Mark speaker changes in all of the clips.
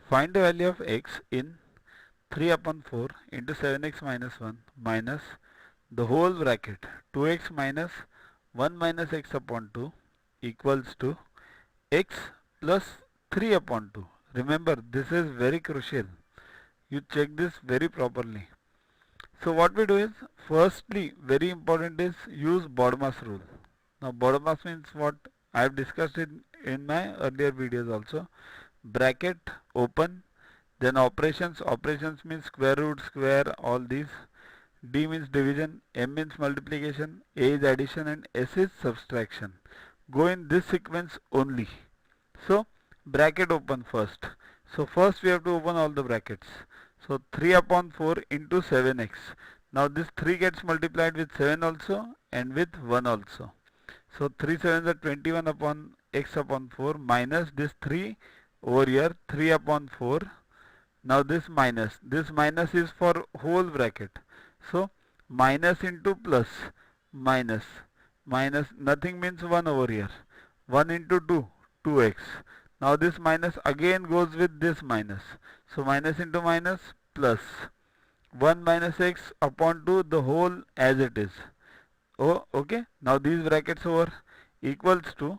Speaker 1: Find the value of x in 3 upon 4 into 7x minus 1 minus the whole bracket 2x minus 1 minus x upon 2 equals to x plus 3 upon 2. Remember, this is very crucial. You check this very properly. So what we do is, firstly, very important is use BODMAS rule. Now BODMAS means what? I have discussed it in my earlier videos also. Bracket open, then operations. Operations means square root, square, all these. D means division, M means multiplication, A is addition, and S is subtraction. Go in this sequence only. So bracket open first. So first we have to open all the brackets. So 3 upon 4 into 7x. Now this 3 gets multiplied with 7 also and with 1 also. So 3 7s are 21 upon x upon 4 minus this 3 over here 3 upon 4. Now this minus is for whole bracket. So minus into plus minus nothing means 1 over here. 1 into 2 2x. Now this minus again goes with this minus. So minus into minus plus 1 minus x upon 2 the whole as it is. Oh, okay. Now these brackets over equals to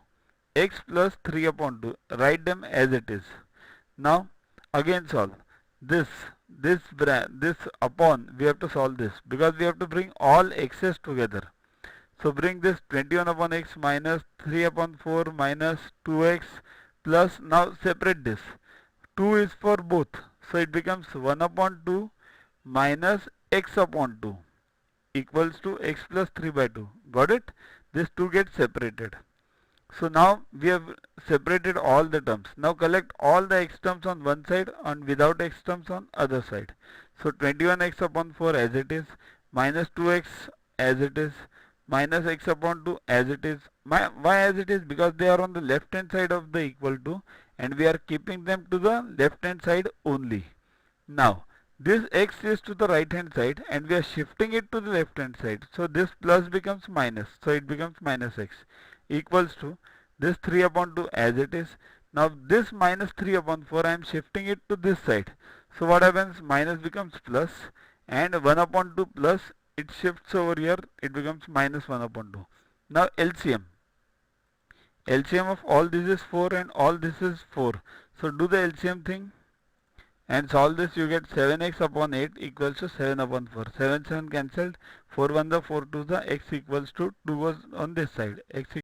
Speaker 1: x plus 3 upon 2. Write them as it is. Now again solve. This upon we have to solve this because we have to bring all x's together. So bring this 21 upon x minus 3 upon 4 minus 2x plus, now separate this. 2 is for both. So it becomes 1 upon 2 minus x upon 2 equals to x plus 3 by 2. Got it? This 2 gets separated. So now we have separated all the terms. Now collect all the x terms on one side and without x terms on other side. So 21x upon 4 as it is, minus 2x as it is, minus x upon 2 as it is. Why as it is? Because they are on the left hand side of the equal to and we are keeping them to the left hand side only. Now this x is to the right hand side and we are shifting it to the left hand side. So this plus becomes minus. So it becomes minus x equals to this 3 upon 2 as it is. Now this minus 3 upon 4 I am shifting it to this side. So what happens? Minus becomes plus and 1 upon 2 plus, it shifts over here, it becomes minus 1 upon 2. Now LCM. LCM of all this is 4 and all this is 4. So do the LCM thing and solve this. You get 7x upon 8 equals to 7 upon 4. 7 cancelled. 4 1 the 4 2 the x equals to 2 was on this side. X